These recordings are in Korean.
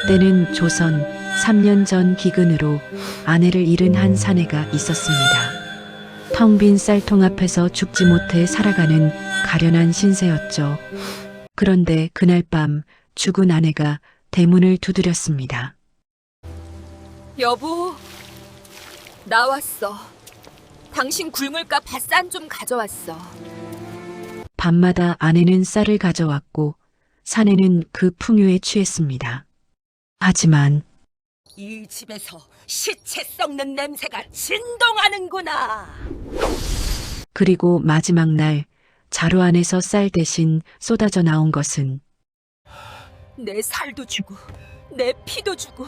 때는 조선 3년 전 기근으로 아내를 잃은 한 사내가 있었습니다. 텅 빈 쌀통 앞에서 죽지 못해 살아가는 가련한 신세였죠. 그런데 그날 밤 죽은 아내가 대문을 두드렸습니다. 여보, 나왔어. 당신 굴물가 밭산 좀 가져왔어. 밤마다 아내는 쌀을 가져왔고 사내는 그 풍요에 취했습니다. 하지만 이 집에서 시체 썩는 냄새가 진동하는구나. 그리고 마지막 날 자루 안에서 쌀 대신 쏟아져 나온 것은 내 살도 주고 내 피도 주고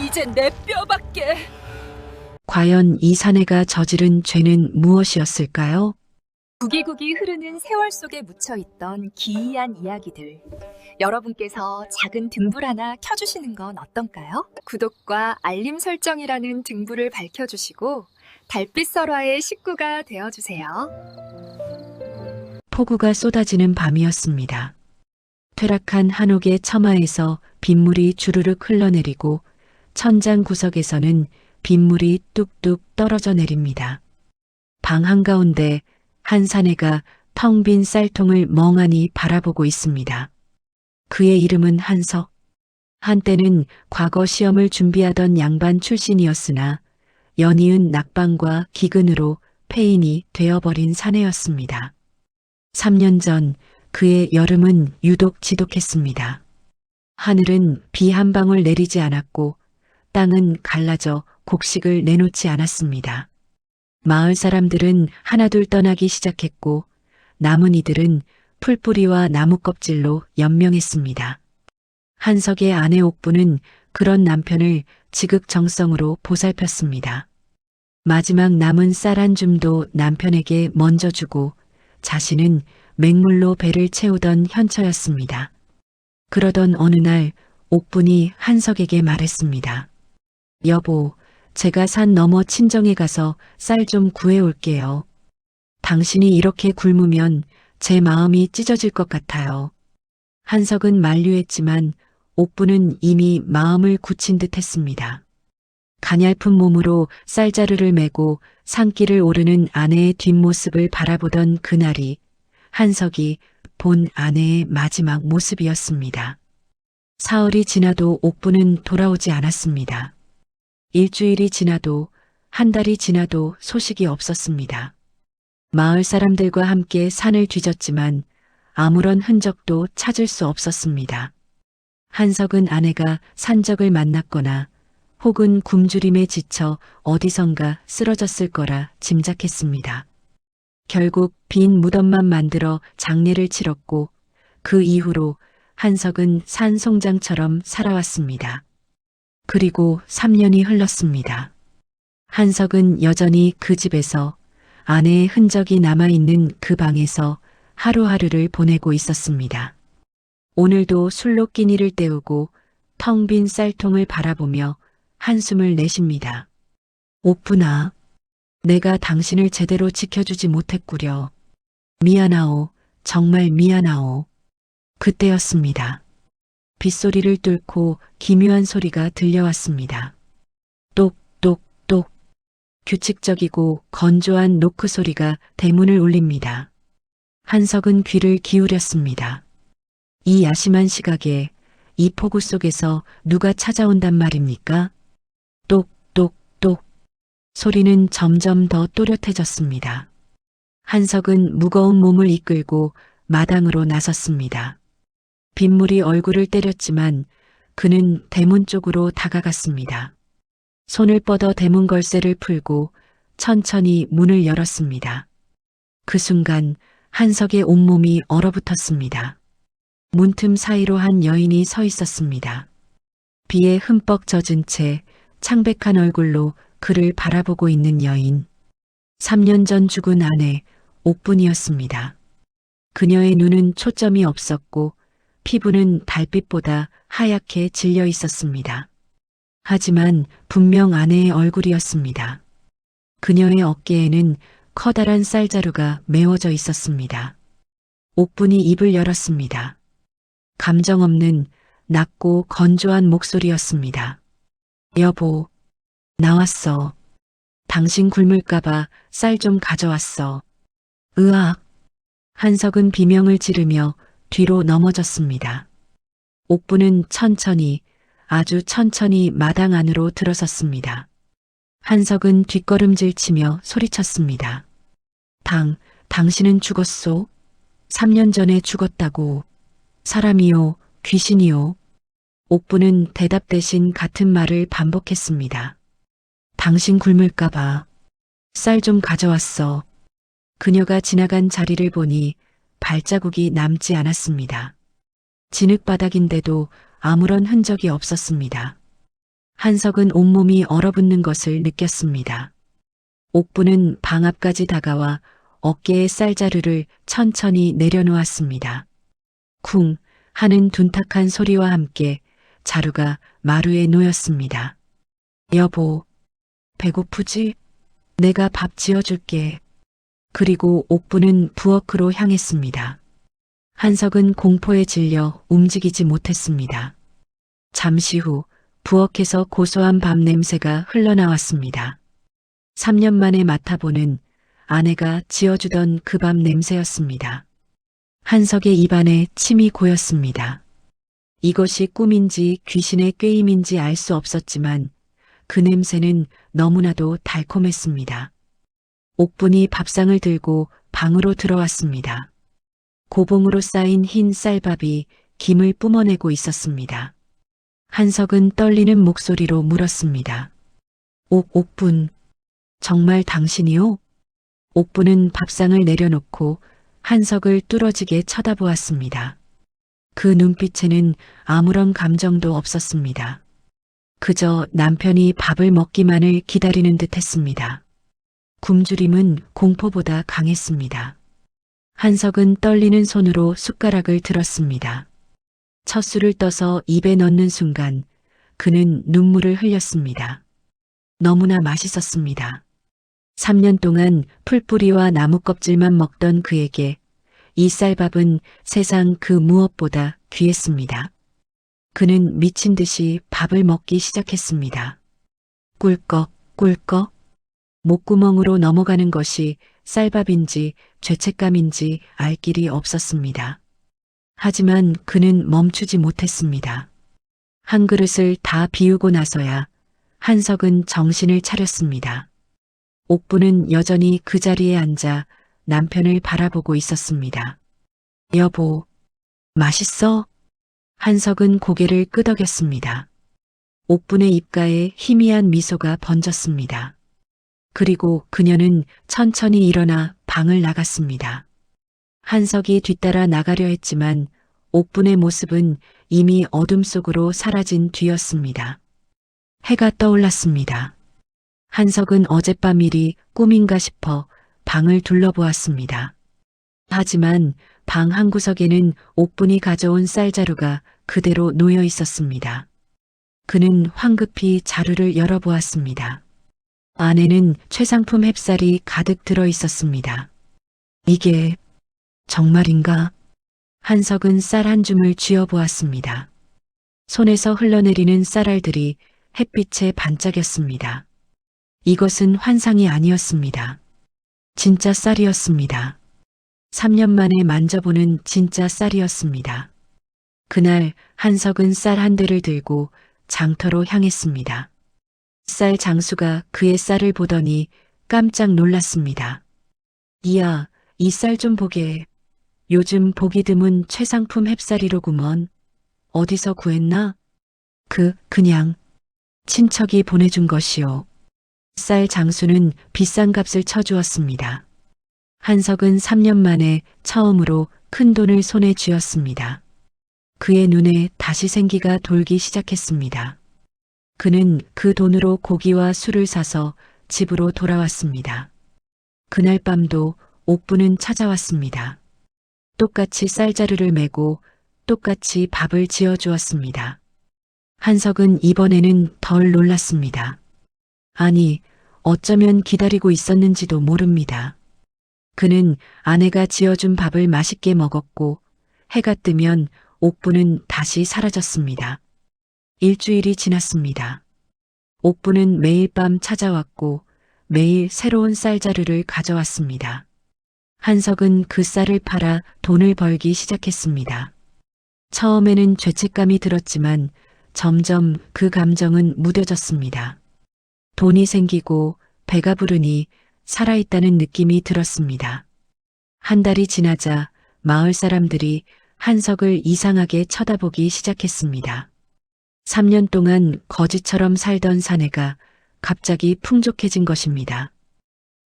이제 내 뼈밖에. 과연 이 사내가 저지른 죄는 무엇이었을까요? 구기구기 흐르는 세월 속에 묻혀있던 기이한 이야기들. 여러분께서 작은 등불 하나 켜주시는 건 어떤가요? 구독과 알림 설정이라는 등불을 밝혀주시고 달빛 설화의 식구가 되어주세요. 폭우가 쏟아지는 밤이었습니다. 퇴락한 한옥의 처마에서 빗물이 주르륵 흘러내리고 천장 구석에서는 빗물이 뚝뚝 떨어져 내립니다. 방 한가운데 한 사내가 텅 빈 쌀통을 멍하니 바라보고 있습니다. 그의 이름은 한석. 한때는 과거 시험을 준비하던 양반 출신이었으나 연이은 낙방과 기근으로 폐인이 되어버린 사내였습니다. 3년 전 그의 여름은 유독 지독했습니다. 하늘은 비 한 방울 내리지 않았고 땅은 갈라져 곡식을 내놓지 않았습니다. 마을 사람들은 하나둘 떠나기 시작했고 남은 이들은 풀뿌리와 나무 껍질로 연명했습니다. 한석의 아내 옥부는 그런 남편을 지극정성으로 보살폈습니다. 마지막 남은 쌀 한 줌도 남편에게 먼저 주고 자신은 맹물로 배를 채우던 현처였습니다. 그러던 어느 날 옥분이 한석에게 말했습니다. 여보, 제가 산 너머 친정에 가서 쌀 좀 구해올게요. 당신이 이렇게 굶으면 제 마음이 찢어질 것 같아요. 한석은 만류했지만 옥부는 이미 마음을 굳힌 듯 했습니다. 가냘픈 몸으로 쌀자루를 메고 산길을 오르는 아내의 뒷모습을 바라보던 그날이 한석이 본 아내의 마지막 모습이었습니다. 사흘이 지나도 옥부는 돌아오지 않았습니다. 일주일이 지나도 한 달이 지나도 소식이 없었습니다. 마을 사람들과 함께 산을 뒤졌지만 아무런 흔적도 찾을 수 없었습니다. 한석은 아내가 산적을 만났거나 혹은 굶주림에 지쳐 어디선가 쓰러졌을 거라 짐작했습니다. 결국 빈 무덤만 만들어 장례를 치렀고 그 이후로 한석은 산송장처럼 살아왔습니다. 그리고 3년이 흘렀습니다. 한석은 여전히 그 집에서 아내의 흔적이 남아있는 그 방에서 하루하루를 보내고 있었습니다. 오늘도 술로 끼니를 때우고 텅 빈 쌀통을 바라보며 한숨을 내쉽니다. 옥분아, 내가 당신을 제대로 지켜주지 못했구려. 미안하오, 정말 미안하오. 그때였습니다. 빗소리를 뚫고 기묘한 소리가 들려왔습니다. 똑똑똑. 규칙적이고 건조한 노크 소리가 대문을 울립니다. 한석은 귀를 기울였습니다. 이 야심한 시각에 이 폭우 속에서 누가 찾아온단 말입니까? 똑똑똑. 소리는 점점 더 또렷해졌습니다. 한석은 무거운 몸을 이끌고 마당으로 나섰습니다. 빗물이 얼굴을 때렸지만 그는 대문 쪽으로 다가갔습니다. 손을 뻗어 대문 걸쇠를 풀고 천천히 문을 열었습니다. 그 순간 한석의 온몸이 얼어붙었습니다. 문틈 사이로 한 여인이 서 있었습니다. 비에 흠뻑 젖은 채 창백한 얼굴로 그를 바라보고 있는 여인. 3년 전 죽은 아내 옥분이었습니다. 그녀의 눈은 초점이 없었고 피부는 달빛보다 하얗게 질려 있었습니다. 하지만 분명 아내의 얼굴이었습니다. 그녀의 어깨에는 커다란 쌀자루가 메워져 있었습니다. 옥분이 입을 열었습니다. 감정 없는 낮고 건조한 목소리였습니다. 여보, 나왔어. 당신 굶을까봐 쌀 좀 가져왔어. 으악. 한석은 비명을 지르며 뒤로 넘어졌습니다. 옥부는 천천히, 아주 천천히 마당 안으로 들어섰습니다. 한석은 뒷걸음질 치며 소리쳤습니다. 당신은 죽었소? 3년 전에 죽었다고. 사람이요, 귀신이요. 옥부는 대답 대신 같은 말을 반복했습니다. 당신 굶을까봐. 쌀 좀 가져왔어. 그녀가 지나간 자리를 보니 발자국이 남지 않았습니다. 진흙바닥인데도 아무런 흔적이 없었습니다. 한석은 온몸이 얼어붙는 것을 느꼈습니다. 옥부는 방 앞까지 다가와 어깨에 쌀자루를 천천히 내려놓았습니다. 쿵 하는 둔탁한 소리와 함께 자루가 마루에 놓였습니다. 여보, 배고프지? 내가 밥 지어줄게. 그리고 옥부는 부엌으로 향했습니다. 한석은 공포에 질려 움직이지 못했습니다. 잠시 후 부엌에서 고소한 밥 냄새가 흘러나왔습니다. 3년 만에 맡아보는 아내가 지어주던 그 밥 냄새였습니다. 한석의 입안에 침이 고였습니다. 이것이 꿈인지 귀신의 꾀임인지 알 수 없었지만 그 냄새는 너무나도 달콤했습니다. 옥분이 밥상을 들고 방으로 들어왔습니다. 고봉으로 쌓인 흰 쌀밥이 김을 뿜어내고 있었습니다. 한석은 떨리는 목소리로 물었습니다. 옥분, 정말 당신이요? 옥분은 밥상을 내려놓고 한석을 뚫어지게 쳐다보았습니다. 그 눈빛에는 아무런 감정도 없었습니다. 그저 남편이 밥을 먹기만을 기다리는 듯 했습니다. 굶주림은 공포보다 강했습니다. 한석은 떨리는 손으로 숟가락을 들었습니다. 첫 술을 떠서 입에 넣는 순간 그는 눈물을 흘렸습니다. 너무나 맛있었습니다. 3년 동안 풀뿌리와 나무 껍질만 먹던 그에게 이 쌀밥은 세상 그 무엇보다 귀했습니다. 그는 미친 듯이 밥을 먹기 시작했습니다. 꿀꺽, 꿀꺽. 목구멍으로 넘어가는 것이 쌀밥인지 죄책감인지 알 길이 없었습니다. 하지만 그는 멈추지 못했습니다. 한 그릇을 다 비우고 나서야 한석은 정신을 차렸습니다. 옥부는 여전히 그 자리에 앉아 남편을 바라보고 있었습니다. 여보, 맛있어? 한석은 고개를 끄덕였습니다. 옥분의 입가에 희미한 미소가 번졌습니다. 그리고 그녀는 천천히 일어나 방을 나갔습니다. 한석이 뒤따라 나가려 했지만 옥분의 모습은 이미 어둠 속으로 사라진 뒤였습니다. 해가 떠올랐습니다. 한석은 어젯밤 일이 꿈인가 싶어 방을 둘러보았습니다. 하지만 방 한구석에는 옥분이 가져온 쌀자루가 그대로 놓여 있었습니다. 그는 황급히 자루를 열어보았습니다. 안에는 최상품 햅쌀이 가득 들어 있었습니다. 이게 정말인가? 한석은 쌀 한 줌을 쥐어보았습니다. 손에서 흘러내리는 쌀알들이 햇빛에 반짝였습니다. 이것은 환상이 아니었습니다. 진짜 쌀이었습니다. 3년 만에 만져보는 진짜 쌀이었습니다. 그날 한석은 쌀 한 대를 들고 장터로 향했습니다. 쌀 장수가 그의 쌀을 보더니 깜짝 놀랐습니다. 이야, 이 쌀 좀 보게. 요즘 보기 드문 최상품 햅쌀이로구먼. 어디서 구했나? 그냥 친척이 보내준 것이요. 쌀 장수는 비싼 값을 쳐주었습니다. 한석은 3년 만에 처음으로 큰 돈을 손에 쥐었습니다. 그의 눈에 다시 생기가 돌기 시작했습니다. 그는 그 돈으로 고기와 술을 사서 집으로 돌아왔습니다. 그날 밤도 옥부는 찾아왔습니다. 똑같이 쌀자루를 메고 똑같이 밥을 지어주었습니다. 한석은 이번에는 덜 놀랐습니다. 아니, 어쩌면 기다리고 있었는지도 모릅니다. 그는 아내가 지어준 밥을 맛있게 먹었고 해가 뜨면 옥부는 다시 사라졌습니다. 일주일이 지났습니다. 옥부는 매일 밤 찾아왔고 매일 새로운 쌀자루를 가져왔습니다. 한석은 그 쌀을 팔아 돈을 벌기 시작했습니다. 처음에는 죄책감이 들었지만 점점 그 감정은 무뎌졌습니다. 돈이 생기고 배가 부르니 살아있다는 느낌이 들었습니다. 한 달이 지나자 마을 사람들이 한석을 이상하게 쳐다보기 시작했습니다. 3년 동안 거지처럼 살던 사내가 갑자기 풍족해진 것입니다.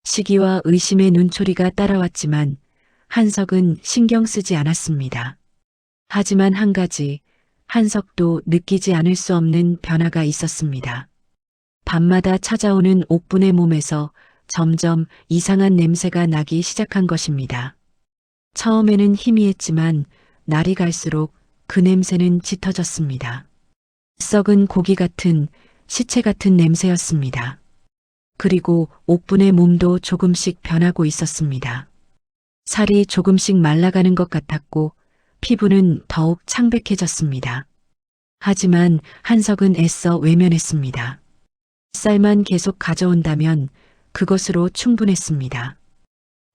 시기와 의심의 눈초리가 따라왔지만 한석은 신경 쓰지 않았습니다. 하지만 한 가지, 한석도 느끼지 않을 수 없는 변화가 있었습니다. 밤마다 찾아오는 옥분의 몸에서 점점 이상한 냄새가 나기 시작한 것입니다. 처음에는 희미했지만 날이 갈수록 그 냄새는 짙어졌습니다. 썩은 고기 같은, 시체 같은 냄새였습니다. 그리고 옥분의 몸도 조금씩 변하고 있었습니다. 살이 조금씩 말라가는 것 같았고 피부는 더욱 창백해졌습니다. 하지만 한석은 애써 외면했습니다. 쌀만 계속 가져온다면 그것으로 충분했습니다.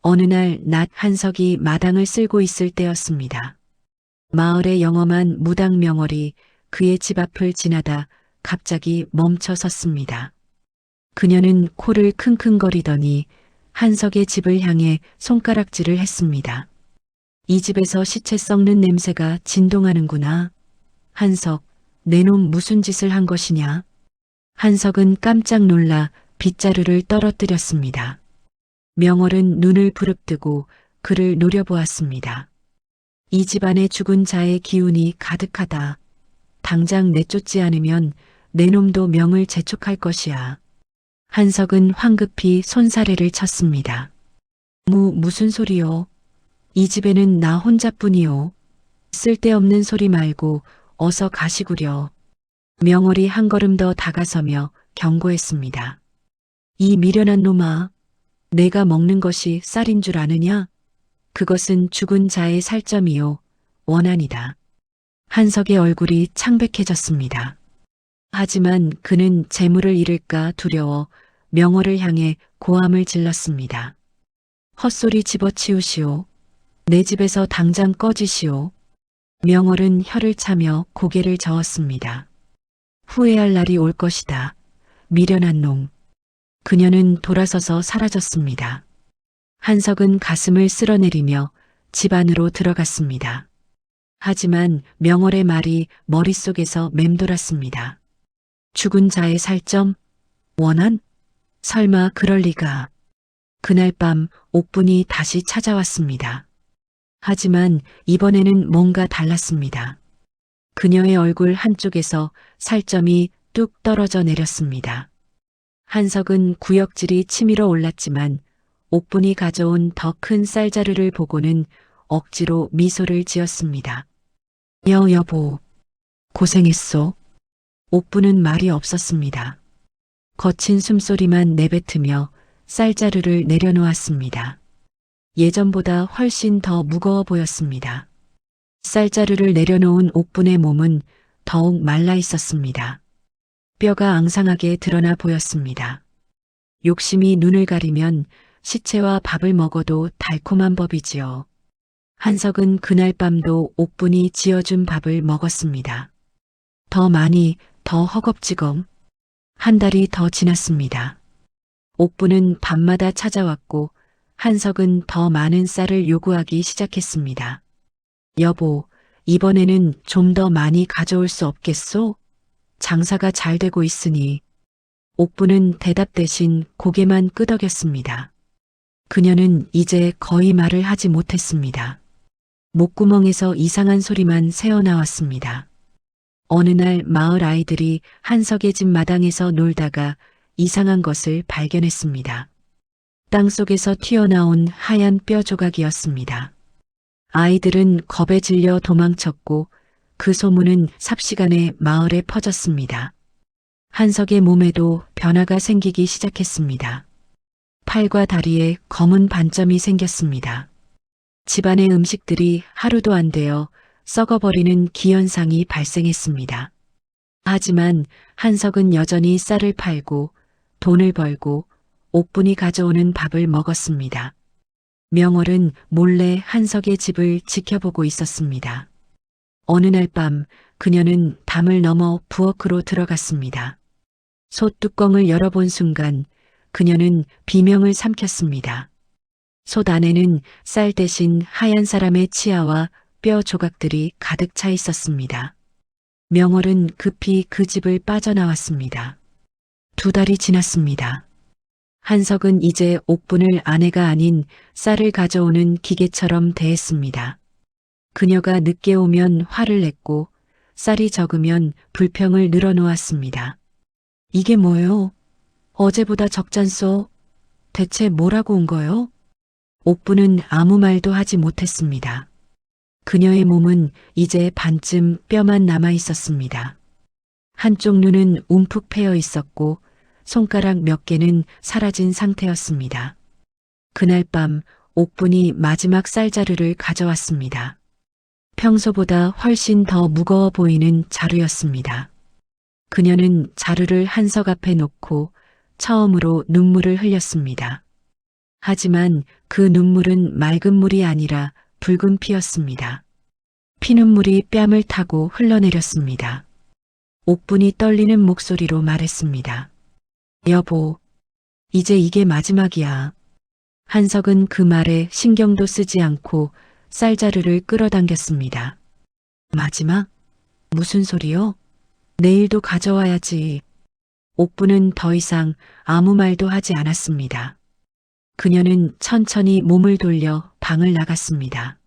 어느 날 낮 한석이 마당을 쓸고 있을 때였습니다. 마을의 영험한 무당 명월이 그의 집 앞을 지나다 갑자기 멈춰 섰습니다. 그녀는 코를 킁킁거리더니 한석의 집을 향해 손가락질을 했습니다. 이 집에서 시체 썩는 냄새가 진동하는구나. 한석, 내 놈 무슨 짓을 한 것이냐? 한석은 깜짝 놀라 빗자루를 떨어뜨렸습니다. 명월은 눈을 부릅뜨고 그를 노려보았습니다. 이 집안에 죽은 자의 기운이 가득하다. 당장 내쫓지 않으면 내 놈도 명을 재촉할 것이야. 한석은 황급히 손사래를 쳤습니다. 무슨 소리요? 이 집에는 나 혼자뿐이요. 쓸데없는 소리 말고 어서 가시구려. 명월이 한 걸음 더 다가서며 경고했습니다. 이 미련한 놈아, 내가 먹는 것이 쌀인 줄 아느냐? 그것은 죽은 자의 살점이요, 원한이다. 한석의 얼굴이 창백해졌습니다. 하지만 그는 재물을 잃을까 두려워 명월을 향해 고함을 질렀습니다. 헛소리 집어치우시오. 내 집에서 당장 꺼지시오. 명월은 혀를 차며 고개를 저었습니다. 후회할 날이 올 것이다. 미련한 놈. 그녀는 돌아서서 사라졌습니다. 한석은 가슴을 쓸어내리며 집 안으로 들어갔습니다. 하지만 명월의 말이 머릿속에서 맴돌았습니다. 죽은 자의 살점? 원한? 설마 그럴 리가. 그날 밤 옥분이 다시 찾아왔습니다. 하지만 이번에는 뭔가 달랐습니다. 그녀의 얼굴 한쪽에서 살점이 뚝 떨어져 내렸습니다. 한석은 구역질이 치밀어 올랐지만 옥분이 가져온 더 큰 쌀자루를 보고는 억지로 미소를 지었습니다. 여보, 고생했소. 옥분은 말이 없었습니다. 거친 숨소리만 내뱉으며 쌀자루를 내려놓았습니다. 예전보다 훨씬 더 무거워 보였습니다. 쌀자루를 내려놓은 옥분의 몸은 더욱 말라 있었습니다. 뼈가 앙상하게 드러나 보였습니다. 욕심이 눈을 가리면 시체와 밥을 먹어도 달콤한 법이지요. 한석은 그날 밤도 옥분이 지어준 밥을 먹었습니다. 더 많이, 더 허겁지겁. 한 달이 더 지났습니다. 옥분은 밤마다 찾아왔고 한석은 더 많은 쌀을 요구하기 시작했습니다. 여보, 이번에는 좀 더 많이 가져올 수 없겠소? 장사가 잘 되고 있으니. 옥분은 대답 대신 고개만 끄덕였습니다. 그녀는 이제 거의 말을 하지 못했습니다. 목구멍에서 이상한 소리만 새어나왔습니다. 어느 날 마을 아이들이 한석의 집 마당에서 놀다가 이상한 것을 발견했습니다. 땅속에서 튀어나온 하얀 뼈 조각이었습니다. 아이들은 겁에 질려 도망쳤고 그 소문은 삽시간에 마을에 퍼졌습니다. 한석의 몸에도 변화가 생기기 시작했습니다. 팔과 다리에 검은 반점이 생겼습니다. 집안의 음식들이 하루도 안 되어 썩어버리는 기현상이 발생했습니다. 하지만 한석은 여전히 쌀을 팔고 돈을 벌고 옥분이 가져오는 밥을 먹었습니다. 명월은 몰래 한석의 집을 지켜보고 있었습니다. 어느 날 밤 그녀는 담을 넘어 부엌으로 들어갔습니다. 솥뚜껑을 열어본 순간 그녀는 비명을 삼켰습니다. 솥 안에는 쌀 대신 하얀 사람의 치아와 뼈 조각들이 가득 차 있었습니다. 명월은 급히 그 집을 빠져나왔습니다. 2달이 지났습니다. 한석은 이제 옥분을 아내가 아닌 쌀을 가져오는 기계처럼 대했습니다. 그녀가 늦게 오면 화를 냈고 쌀이 적으면 불평을 늘어놓았습니다. 이게 뭐요? 어제보다 적잖소? 대체 뭐라고 온 거요? 옥분은 아무 말도 하지 못했습니다. 그녀의 몸은 이제 반쯤 뼈만 남아 있었습니다. 한쪽 눈은 움푹 패여 있었고 손가락 몇 개는 사라진 상태였습니다. 그날 밤 옥분이 마지막 쌀자루를 가져왔습니다. 평소보다 훨씬 더 무거워 보이는 자루였습니다. 그녀는 자루를 한석 앞에 놓고 처음으로 눈물을 흘렸습니다. 하지만 그 눈물은 맑은 물이 아니라 붉은 피였습니다. 피눈물이 뺨을 타고 흘러내렸습니다. 옥분이 떨리는 목소리로 말했습니다. 여보, 이제 이게 마지막이야. 한석은 그 말에 신경도 쓰지 않고 쌀자루를 끌어당겼습니다. 마지막? 무슨 소리요? 내일도 가져와야지. 옥분은 더 이상 아무 말도 하지 않았습니다. 그녀는 천천히 몸을 돌려 방을 나갔습니다.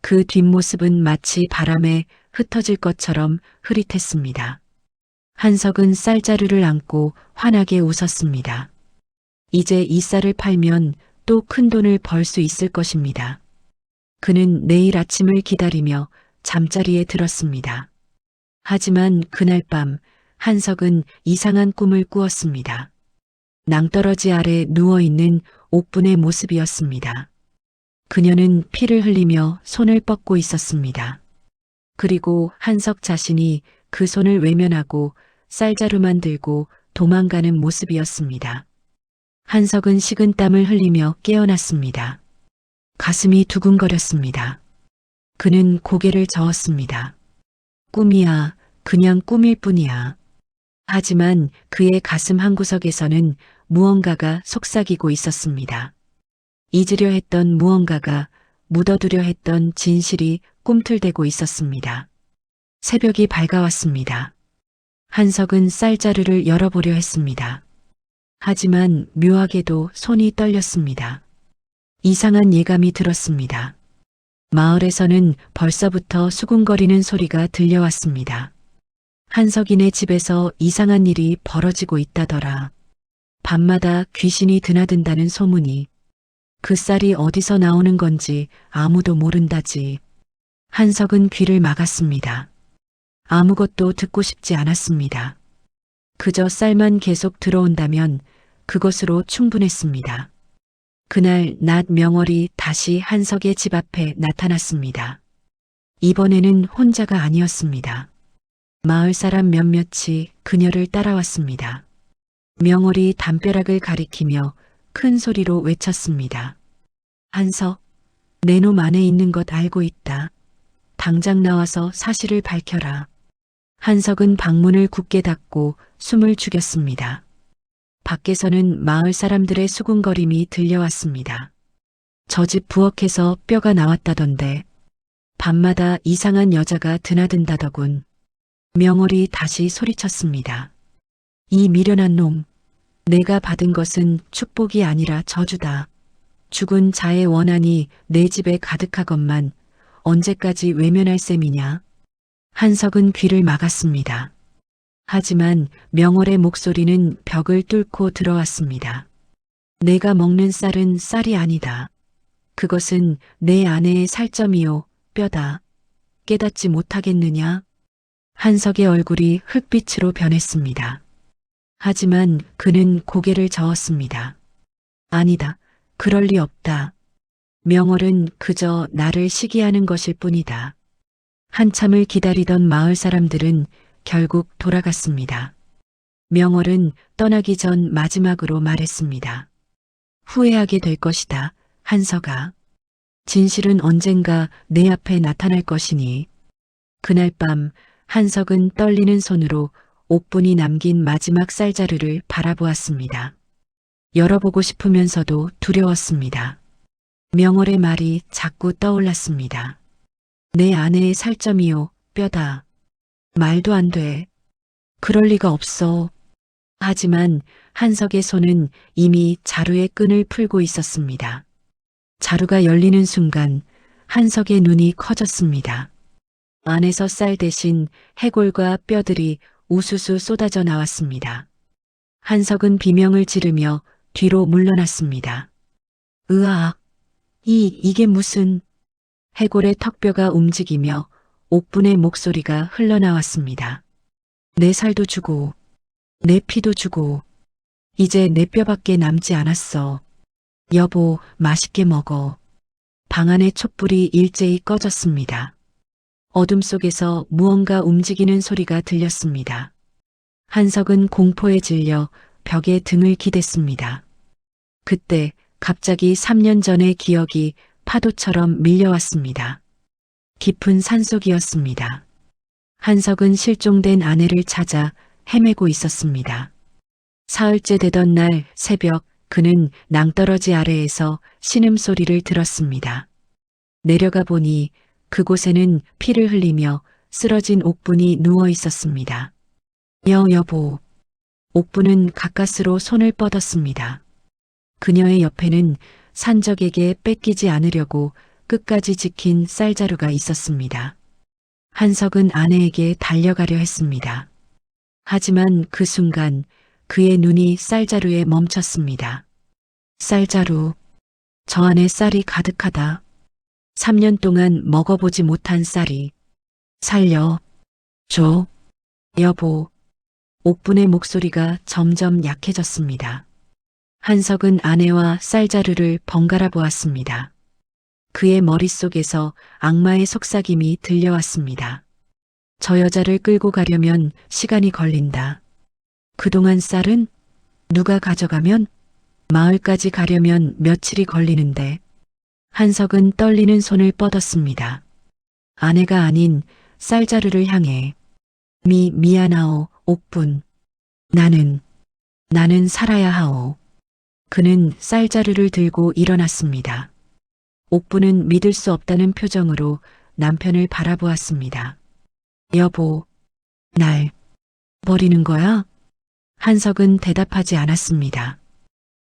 그 뒷모습은 마치 바람에 흩어질 것처럼 흐릿했습니다. 한석은 쌀자루를 안고 환하게 웃었습니다. 이제 이 쌀을 팔면 또 큰 돈을 벌 수 있을 것입니다. 그는 내일 아침을 기다리며 잠자리에 들었습니다. 하지만 그날 밤 한석은 이상한 꿈을 꾸었습니다. 낭떠러지 아래 누워있는 옥분의 모습이었습니다. 그녀는 피를 흘리며 손을 뻗고 있었습니다. 그리고 한석 자신이 그 손을 외면하고 쌀자루만 들고 도망가는 모습이었습니다. 한석은 식은땀을 흘리며 깨어났습니다. 가슴이 두근거렸습니다. 그는 고개를 저었습니다. 꿈이야, 그냥 꿈일 뿐이야. 하지만 그의 가슴 한구석에서는 무언가가 속삭이고 있었습니다. 잊으려 했던 무언가가, 묻어두려 했던 진실이 꿈틀대고 있었습니다. 새벽이 밝아왔습니다. 한석은 쌀자루를 열어보려 했습니다. 하지만 묘하게도 손이 떨렸습니다. 이상한 예감이 들었습니다. 마을에서는 벌써부터 수군거리는 소리가 들려왔습니다. 한석이네 집에서 이상한 일이 벌어지고 있다더라. 밤마다 귀신이 드나든다는 소문이. 그 쌀이 어디서 나오는 건지 아무도 모른다지. 한석은 귀를 막았습니다. 아무것도 듣고 싶지 않았습니다. 그저 쌀만 계속 들어온다면 그것으로 충분했습니다. 그날 낮 명월이 다시 한석의 집 앞에 나타났습니다. 이번에는 혼자가 아니었습니다. 마을 사람 몇몇이 그녀를 따라왔습니다. 명월이 담벼락을 가리키며 큰 소리로 외쳤습니다. 한석, 내 놈 안에 있는 것 알고 있다. 당장 나와서 사실을 밝혀라. 한석은 방문을 굳게 닫고 숨을 죽였습니다. 밖에서는 마을 사람들의 수군거림이 들려왔습니다. 저 집 부엌에서 뼈가 나왔다던데. 밤마다 이상한 여자가 드나든다더군. 명월이 다시 소리쳤습니다. 이 미련한 놈, 내가 받은 것은 축복이 아니라 저주다. 죽은 자의 원한이 내 집에 가득하건만 언제까지 외면할 셈이냐. 한석은 귀를 막았습니다. 하지만 명월의 목소리는 벽을 뚫고 들어왔습니다. 내가 먹는 쌀은 쌀이 아니다. 그것은 내 아내의 살점이요, 뼈다. 깨닫지 못하겠느냐? 한석의 얼굴이 흙빛으로 변했습니다. 하지만 그는 고개를 저었습니다. 아니다. 그럴 리 없다. 명월은 그저 나를 시기하는 것일 뿐이다. 한참을 기다리던 마을 사람들은 결국 돌아갔습니다. 명월은 떠나기 전 마지막으로 말했습니다. 후회하게 될 것이다, 한석아. 진실은 언젠가 내 앞에 나타날 것이니. 그날 밤 한석은 떨리는 손으로 옥분이 남긴 마지막 쌀자루를 바라보았습니다. 열어보고 싶으면서도 두려웠습니다. 명월의 말이 자꾸 떠올랐습니다. 내 아내의 살점이요, 뼈다. 말도 안 돼. 그럴 리가 없어. 하지만 한석의 손은 이미 자루의 끈을 풀고 있었습니다. 자루가 열리는 순간 한석의 눈이 커졌습니다. 안에서 쌀 대신 해골과 뼈들이 우수수 쏟아져 나왔습니다. 한석은 비명을 지르며 뒤로 물러났습니다. 으악, 이게 무슨... 해골의 턱뼈가 움직이며 옥분의 목소리가 흘러나왔습니다. 내 살도 주고, 내 피도 주고, 이제 내 뼈밖에 남지 않았어. 여보, 맛있게 먹어. 방 안의 촛불이 일제히 꺼졌습니다. 어둠 속에서 무언가 움직이는 소리가 들렸습니다. 한석은 공포에 질려 벽에 등을 기댔습니다. 그때 갑자기 3년 전의 기억이 파도처럼 밀려왔습니다. 깊은 산속이었습니다. 한석은 실종된 아내를 찾아 헤매고 있었습니다. 사흘째 되던 날 새벽 그는 낭떠러지 아래에서 신음소리를 들었습니다. 내려가 보니 그곳에는 피를 흘리며 쓰러진 옥분이 누워 있었습니다. 여보. 옥분은 가까스로 손을 뻗었습니다. 그녀의 옆에는 산적에게 뺏기지 않으려고 끝까지 지킨 쌀자루가 있었습니다. 한석은 아내에게 달려가려 했습니다. 하지만 그 순간 그의 눈이 쌀자루에 멈췄습니다. 쌀자루, 저 안에 쌀이 가득하다. 3년 동안 먹어보지 못한 쌀이. 살려, 줘, 여보. 옥분의 목소리가 점점 약해졌습니다. 한석은 아내와 쌀자루를 번갈아 보았습니다. 그의 머릿속에서 악마의 속삭임이 들려왔습니다. 저 여자를 끌고 가려면 시간이 걸린다. 그동안 쌀은 누가 가져가면 마을까지 가려면 며칠이 걸리는데. 한석은 떨리는 손을 뻗었습니다. 아내가 아닌 쌀자루를 향해. 미안하오, 옥분. 나는 살아야 하오. 그는 쌀자루를 들고 일어났습니다. 옥분은 믿을 수 없다는 표정으로 남편을 바라보았습니다. 여보, 날 버리는 거야? 한석은 대답하지 않았습니다.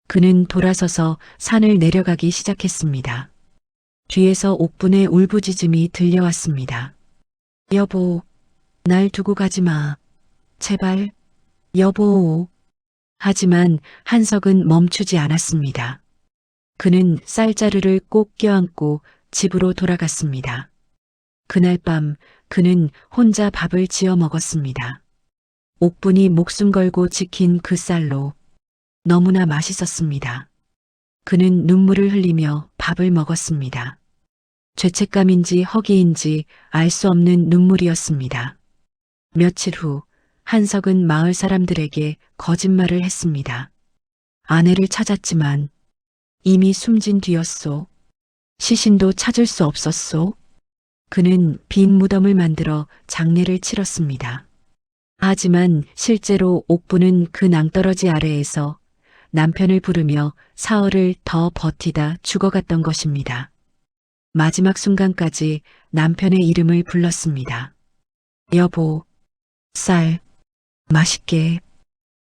그는 돌아서서 산을 내려가기 시작했습니다. 뒤에서 옥분의 울부짖음이 들려왔습니다. 여보, 날 두고 가지 마. 제발, 여보. 하지만 한석은 멈추지 않았습니다. 그는 쌀자루를 꼭 껴안고 집으로 돌아갔습니다. 그날 밤 그는 혼자 밥을 지어 먹었습니다. 옥분이 목숨 걸고 지킨 그 쌀로 너무나 맛있었습니다. 그는 눈물을 흘리며 밥을 먹었습니다. 죄책감인지 허기인지 알 수 없는 눈물이었습니다. 며칠 후 한석은 마을 사람들에게 거짓말을 했습니다. 아내를 찾았지만 이미 숨진 뒤였소. 시신도 찾을 수 없었소. 그는 빈 무덤을 만들어 장례를 치렀습니다. 하지만 실제로 옥분은 그 낭떠러지 아래에서 남편을 부르며 사흘을 더 버티다 죽어갔던 것입니다. 마지막 순간까지 남편의 이름을 불렀습니다. 여보, 쌀, 맛있게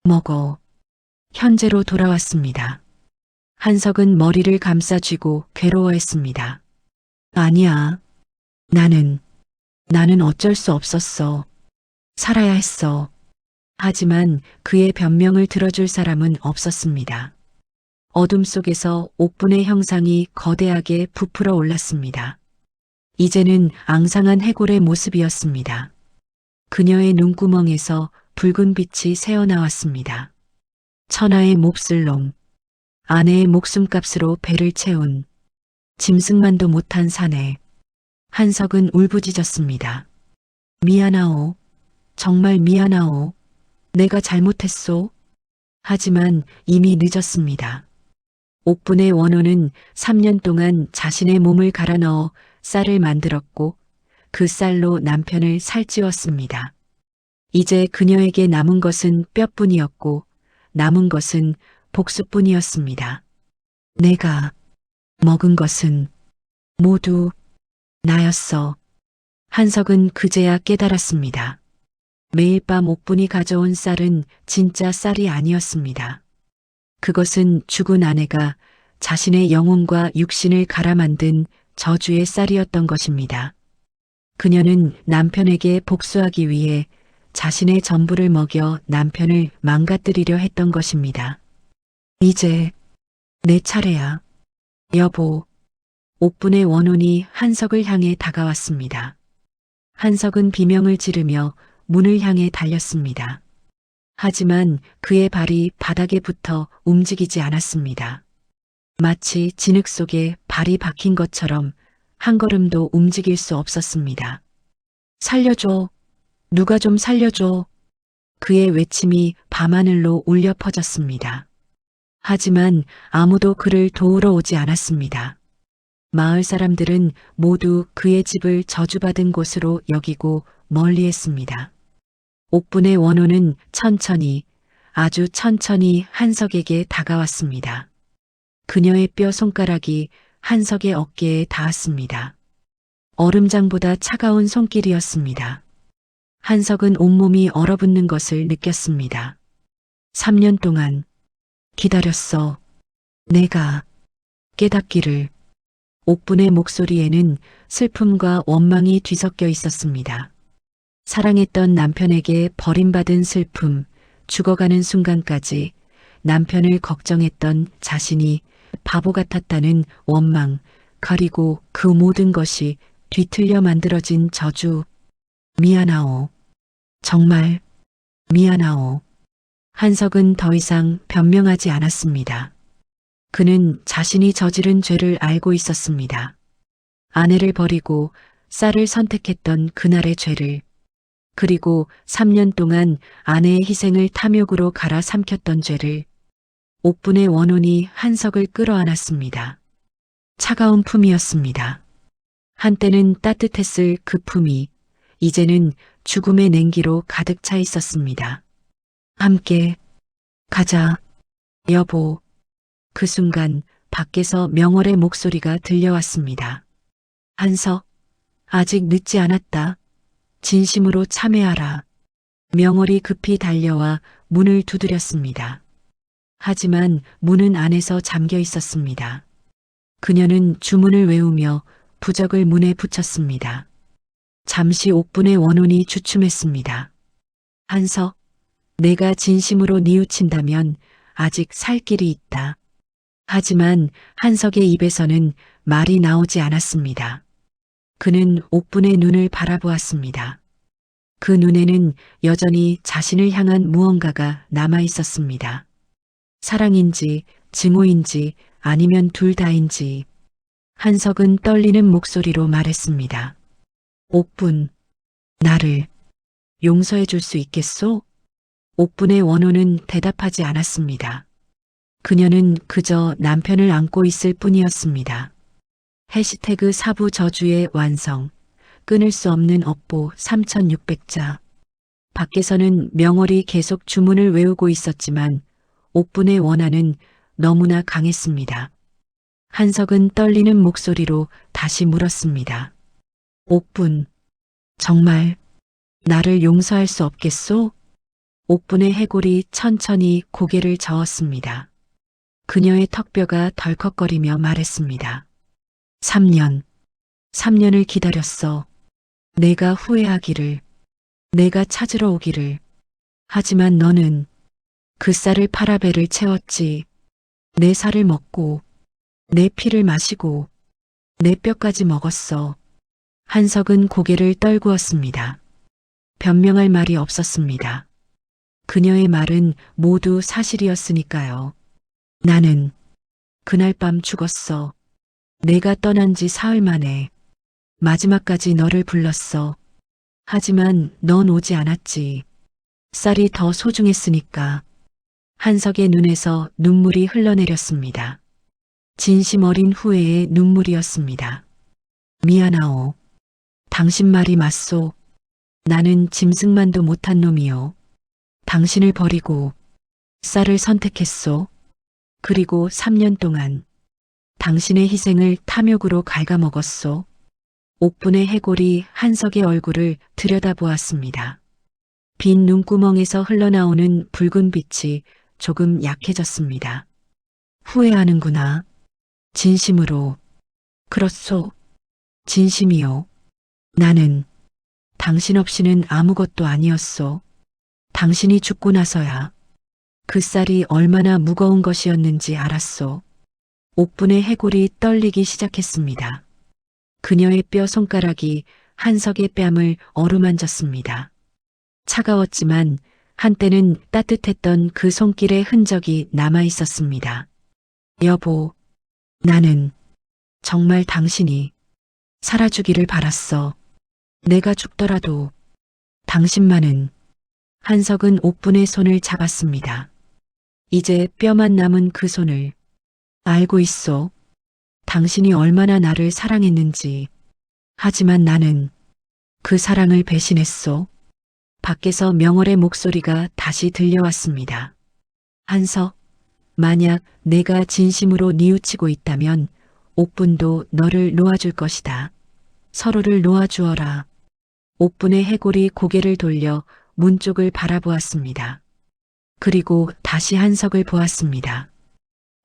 먹어. 현재로 돌아왔습니다. 한석은 머리를 감싸쥐고 괴로워했습니다. 아니야. 나는 어쩔 수 없었어. 살아야 했어. 하지만 그의 변명을 들어줄 사람은 없었습니다. 어둠 속에서 옥분의 형상이 거대하게 부풀어 올랐습니다. 이제는 앙상한 해골의 모습이었습니다. 그녀의 눈구멍에서 붉은 빛이 새어나왔습니다. 천하의 몹쓸 놈, 아내의 목숨값으로 배를 채운 짐승만도 못한 사내. 한석은 울부짖었습니다. 미안하오. 정말 미안하오. 내가 잘못했소. 하지만 이미 늦었습니다. 옥분의 원호는 3년 동안 자신의 몸을 갈아 넣어 쌀을 만들었고 그 쌀로 남편을 살찌웠습니다. 이제 그녀에게 남은 것은 뼈뿐이었고 남은 것은 복수뿐이었습니다. 내가 먹은 것은 모두 나였어. 한석은 그제야 깨달았습니다. 매일 밤 옥분이 가져온 쌀은 진짜 쌀이 아니었습니다. 그것은 죽은 아내가 자신의 영혼과 육신을 갈아 만든 저주의 쌀이었던 것입니다. 그녀는 남편에게 복수하기 위해 자신의 전부를 먹여 남편을 망가뜨리려 했던 것입니다. 이제 내 차례야. 여보. 옥분의 원혼이 한석을 향해 다가왔습니다. 한석은 비명을 지르며 문을 향해 달렸습니다. 하지만 그의 발이 바닥에 붙어 움직이지 않았습니다. 마치 진흙 속에 발이 박힌 것처럼 한 걸음도 움직일 수 없었습니다. 살려줘. 누가 좀 살려줘. 그의 외침이 밤하늘로 울려 퍼졌습니다. 하지만 아무도 그를 도우러 오지 않았습니다. 마을 사람들은 모두 그의 집을 저주받은 곳으로 여기고 멀리했습니다. 옥분의 원호는 천천히, 아주 천천히 한석에게 다가왔습니다. 그녀의 뼈 손가락이 한석의 어깨에 닿았습니다. 얼음장보다 차가운 손길이었습니다. 한석은 온몸이 얼어붙는 것을 느꼈습니다. 3년 동안 기다렸어. 내가 깨닫기를. 옥분의 목소리에는 슬픔과 원망이 뒤섞여 있었습니다. 사랑했던 남편에게 버림받은 슬픔, 죽어가는 순간까지 남편을 걱정했던 자신이 바보 같았다는 원망, 그리고 그 모든 것이 뒤틀려 만들어진 저주. 미안하오. 정말 미안하오. 한석은 더 이상 변명하지 않았습니다. 그는 자신이 저지른 죄를 알고 있었습니다. 아내를 버리고 쌀을 선택했던 그날의 죄를, 그리고 3년 동안 아내의 희생을 탐욕으로 갈아 삼켰던 죄를. 옥분의 원혼이 한석을 끌어안았습니다. 차가운 품이었습니다. 한때는 따뜻했을 그 품이 이제는 죽음의 냉기로 가득 차 있었습니다. 함께 가자, 여보. 그 순간 밖에서 명월의 목소리가 들려왔습니다. 한석, 아직 늦지 않았다. 진심으로 참회하라. 명월이 급히 달려와 문을 두드렸습니다. 하지만 문은 안에서 잠겨 있었습니다. 그녀는 주문을 외우며 부적을 문에 붙였습니다. 잠시 옥분의 원혼이 주춤했습니다. 한석, 내가 진심으로 뉘우친다면 아직 살 길이 있다. 하지만 한석의 입에서는 말이 나오지 않았습니다. 그는 옥분의 눈을 바라보았습니다. 그 눈에는 여전히 자신을 향한 무언가가 남아 있었습니다. 사랑인지 증오인지 아니면 둘 다인지. 한석은 떨리는 목소리로 말했습니다. 옥분, 나를 용서해 줄 수 있겠소? 옥분의 원호는 대답하지 않았습니다. 그녀는 그저 남편을 안고 있을 뿐이었습니다. 해시태그 사부 저주의 완성, 끊을 수 없는 업보 3600자. 밖에서는 명월이 계속 주문을 외우고 있었지만 옥분의 원한은 너무나 강했습니다. 한석은 떨리는 목소리로 다시 물었습니다. 옥분, 정말 나를 용서할 수 없겠소? 옥분의 해골이 천천히 고개를 저었습니다. 그녀의 턱뼈가 덜컥거리며 말했습니다. 3년을 기다렸어. 내가 후회하기를, 내가 찾으러 오기를. 하지만 너는 그 쌀을 팔아 배를 채웠지. 내 살을 먹고, 내 피를 마시고, 내 뼈까지 먹었어. 한석은 고개를 떨구었습니다. 변명할 말이 없었습니다. 그녀의 말은 모두 사실이었으니까요. 나는 그날 밤 죽었어. 내가 떠난 지 사흘 만에 마지막까지 너를 불렀어. 하지만 넌 오지 않았지. 쌀이 더 소중했으니까. 한석의 눈에서 눈물이 흘러내렸습니다. 진심 어린 후회의 눈물이었습니다. 미안하오. 당신 말이 맞소. 나는 짐승만도 못한 놈이요. 당신을 버리고 쌀을 선택했소. 그리고 3년 동안 당신의 희생을 탐욕으로 갉아먹었소. 옥분의 해골이 한석의 얼굴을 들여다보았습니다. 빈 눈구멍에서 흘러나오는 붉은 빛이 조금 약해졌습니다. 후회하는구나. 진심으로. 그렇소. 진심이요. 나는 당신 없이는 아무것도 아니었소. 당신이 죽고 나서야 그 쌀이 얼마나 무거운 것이었는지 알았소. 옥분의 해골이 떨리기 시작했습니다. 그녀의 뼈 손가락이 한석의 뺨을 어루만졌습니다. 차가웠지만 한때는 따뜻했던 그 손길의 흔적이 남아 있었습니다. 여보, 나는 정말 당신이 살아주기를 바랐어. 내가 죽더라도 당신만은. 한석은 옥분의 손을 잡았습니다. 이제 뼈만 남은 그 손을 알고 있어. 당신이 얼마나 나를 사랑했는지. 하지만 나는 그 사랑을 배신했소. 밖에서 명월의 목소리가 다시 들려왔습니다. 한석, 만약 내가 진심으로 뉘우치고 있다면 옥분도 너를 놓아줄 것이다. 서로를 놓아주어라. 옥분의 해골이 고개를 돌려 문 쪽을 바라보았습니다. 그리고 다시 한석을 보았습니다.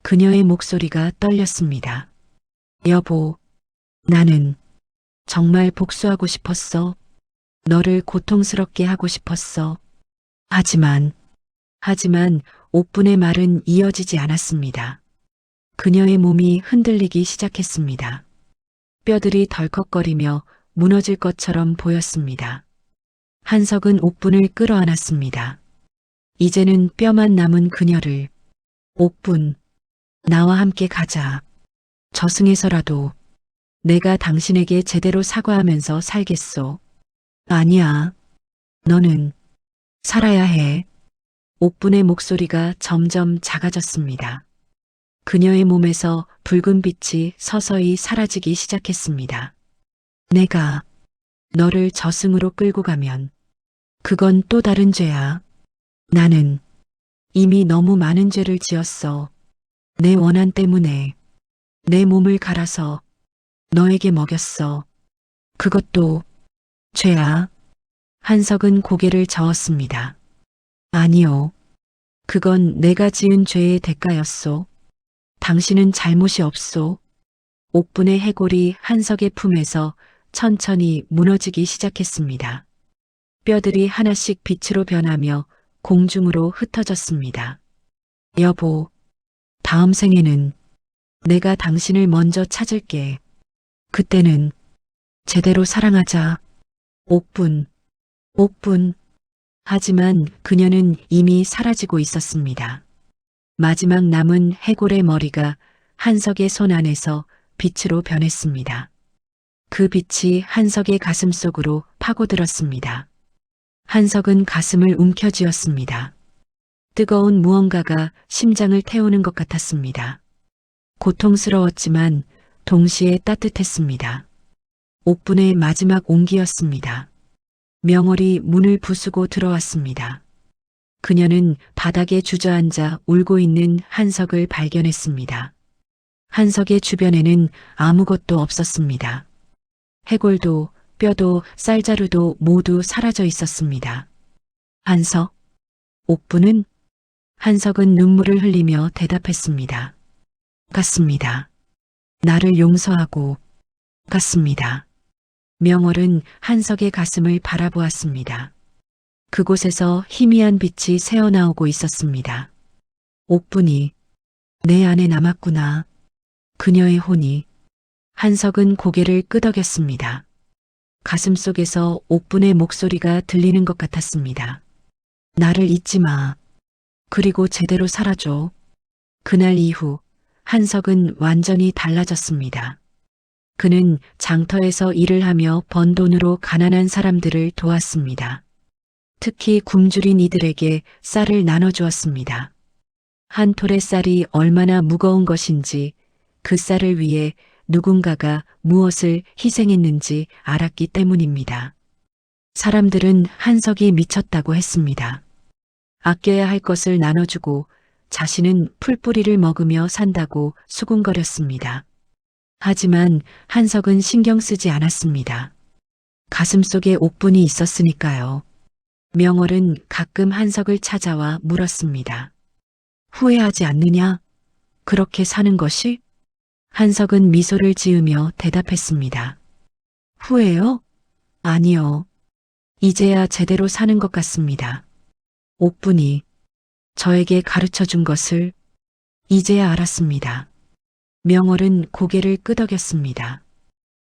그녀의 목소리가 떨렸습니다. 여보, 나는 정말 복수하고 싶었어. 너를 고통스럽게 하고 싶었어. 하지만 옥분의 말은 이어지지 않았습니다. 그녀의 몸이 흔들리기 시작했습니다. 뼈들이 덜컥거리며 무너질 것처럼 보였습니다. 한석은 옥분을 끌어안았습니다. 이제는 뼈만 남은 그녀를. 옥분, 나와 함께 가자. 저승에서라도 내가 당신에게 제대로 사과하면서 살겠소. 아니야. 너는 살아야 해. 옥분의 목소리가 점점 작아졌습니다. 그녀의 몸에서 붉은 빛이 서서히 사라지기 시작했습니다. 내가 너를 저승으로 끌고 가면 그건 또 다른 죄야. 나는 이미 너무 많은 죄를 지었어. 내 원한 때문에 내 몸을 갈아서 너에게 먹였어. 그것도 죄야. 한석은 고개를 저었습니다. 아니요. 그건 내가 지은 죄의 대가였소. 당신은 잘못이 없소. 옥분의 해골이 한석의 품에서 천천히 무너지기 시작했습니다. 뼈들이 하나씩 빛으로 변하며 공중으로 흩어졌습니다. 여보, 다음 생에는 내가 당신을 먼저 찾을게. 그때는 제대로 사랑하자. 옥분. 하지만 그녀는 이미 사라지고 있었습니다. 마지막 남은 해골의 머리가 한석의 손 안에서 빛으로 변했습니다. 그 빛이 한석의 가슴 속으로 파고들었습니다. 한석은 가슴을 움켜쥐었습니다. 뜨거운 무언가가 심장을 태우는 것 같았습니다. 고통스러웠지만 동시에 따뜻했습니다. 옥분의 마지막 온기였습니다. 명월이 문을 부수고 들어왔습니다. 그녀는 바닥에 주저앉아 울고 있는 한석을 발견했습니다. 한석의 주변에는 아무것도 없었습니다. 해골도 뼈도 쌀자루도 모두 사라져 있었습니다. 한석, 옥분은? 한석은 눈물을 흘리며 대답했습니다. 갔습니다. 나를 용서하고 갔습니다. 명월은 한석의 가슴을 바라보았습니다. 그곳에서 희미한 빛이 새어나오고 있었습니다. 옥분이 내 안에 남았구나. 그녀의 혼이. 한석은 고개를 끄덕였습니다. 가슴 속에서 옥분의 목소리가 들리는 것 같았습니다. 나를 잊지 마. 그리고 제대로 살아줘. 그날 이후 한석은 완전히 달라졌습니다. 그는 장터에서 일을 하며 번 돈으로 가난한 사람들을 도왔습니다. 특히 굶주린 이들에게 쌀을 나눠주었습니다. 한 톨의 쌀이 얼마나 무거운 것인지 그 쌀을 위해 누군가가 무엇을 희생했는지 알았기 때문입니다. 사람들은 한석이 미쳤다고 했습니다. 아껴야 할 것을 나눠주고 자신은 풀뿌리를 먹으며 산다고 수군거렸습니다. 하지만 한석은 신경 쓰지 않았습니다. 가슴속에 옥분이 있었으니까요. 명월은 가끔 한석을 찾아와 물었습니다. 후회하지 않느냐? 그렇게 사는 것이? 한석은 미소를 지으며 대답했습니다. 후회요? 아니요. 이제야 제대로 사는 것 같습니다. 옥분이 저에게 가르쳐 준 것을 이제야 알았습니다. 명월은 고개를 끄덕였습니다.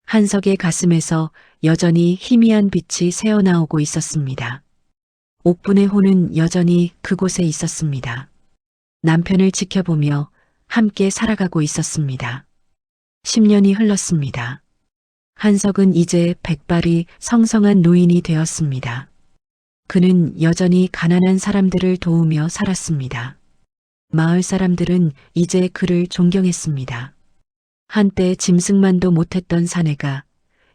한석의 가슴에서 여전히 희미한 빛이 새어나오고 있었습니다. 옥분의 혼은 여전히 그곳에 있었습니다. 남편을 지켜보며 함께 살아가고 있었습니다. 10년이 흘렀습니다. 한석은 이제 백발이 성성한 노인이 되었습니다. 그는 여전히 가난한 사람들을 도우며 살았습니다. 마을 사람들은 이제 그를 존경했습니다. 한때 짐승만도 못했던 사내가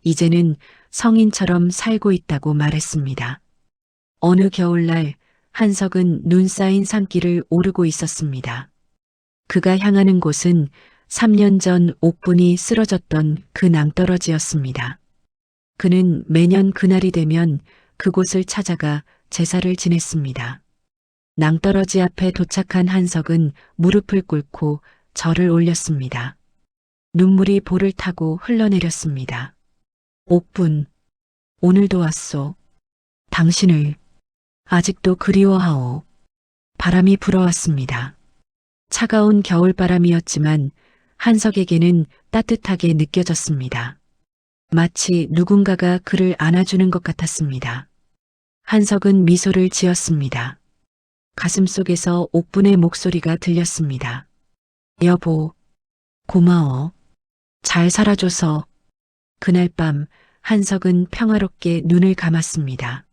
이제는 성인처럼 살고 있다고 말했습니다. 어느 겨울날 한석은 눈 쌓인 산길을 오르고 있었습니다. 그가 향하는 곳은 3년 전 옥분이 쓰러졌던 그 낭떠러지였습니다. 그는 매년 그날이 되면 그곳을 찾아가 제사를 지냈습니다. 낭떠러지 앞에 도착한 한석은 무릎을 꿇고 절을 올렸습니다. 눈물이 볼을 타고 흘러내렸습니다. 옥분, 오늘도 왔소. 당신을 아직도 그리워하오. 바람이 불어왔습니다. 차가운 겨울바람이었지만 한석에게는 따뜻하게 느껴졌습니다. 마치 누군가가 그를 안아주는 것 같았습니다. 한석은 미소를 지었습니다. 가슴속에서 옥분의 목소리가 들렸습니다. 여보, 고마워. 잘 살아줘서. 그날 밤 한석은 평화롭게 눈을 감았습니다.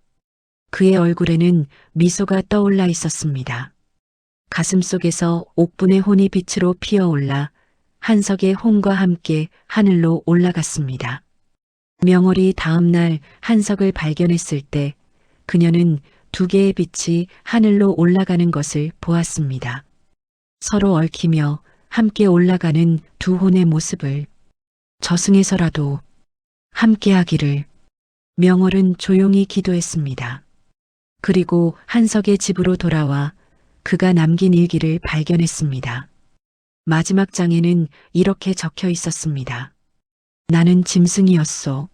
그의 얼굴에는 미소가 떠올라 있었습니다. 가슴속에서 옥분의 혼이 빛으로 피어올라 한석의 혼과 함께 하늘로 올라갔습니다. 명월이 다음 날 한석을 발견했을 때 그녀는 두 개의 빛이 하늘로 올라가는 것을 보았습니다. 서로 얽히며 함께 올라가는 두 혼의 모습을 저승에서라도 함께하기를 명월은 조용히 기도했습니다. 그리고 한석의 집으로 돌아와 그가 남긴 일기를 발견했습니다. 마지막 장에는 이렇게 적혀 있었습니다. 나는 짐승이었소.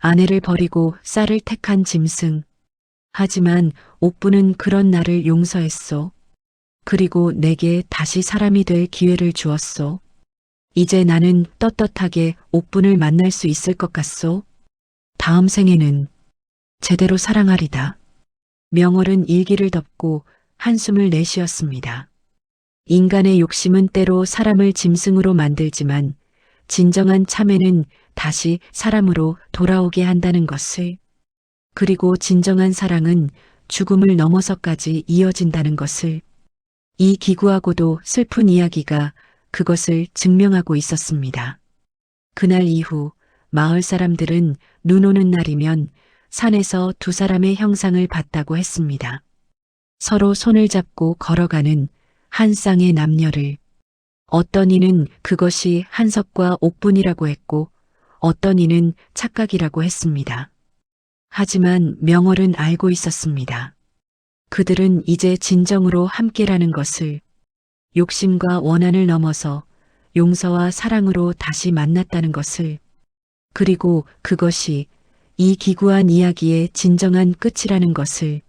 아내를 버리고 쌀을 택한 짐승. 하지만 옥분은 그런 나를 용서했소. 그리고 내게 다시 사람이 될 기회를 주었소. 이제 나는 떳떳하게 옥분을 만날 수 있을 것 같소. 다음 생에는 제대로 사랑하리다. 명월은 일기를 덮고 한숨을 내쉬었습니다. 인간의 욕심은 때로 사람을 짐승으로 만들지만 진정한 참회는 다시 사람으로 돌아오게 한다는 것을, 그리고 진정한 사랑은 죽음을 넘어서까지 이어진다는 것을, 이 기구하고도 슬픈 이야기가 그것을 증명하고 있었습니다. 그날 이후 마을 사람들은 눈 오는 날이면 산에서 두 사람의 형상을 봤다고 했습니다. 서로 손을 잡고 걸어가는 한 쌍의 남녀를. 어떤 이는 그것이 한석과 옥분이라고 했고 어떤 이는 착각이라고 했습니다. 하지만 명월은 알고 있었습니다. 그들은 이제 진정으로 함께라는 것을, 욕심과 원한을 넘어서 용서와 사랑으로 다시 만났다는 것을, 그리고 그것이 이 기구한 이야기의 진정한 끝이라는 것을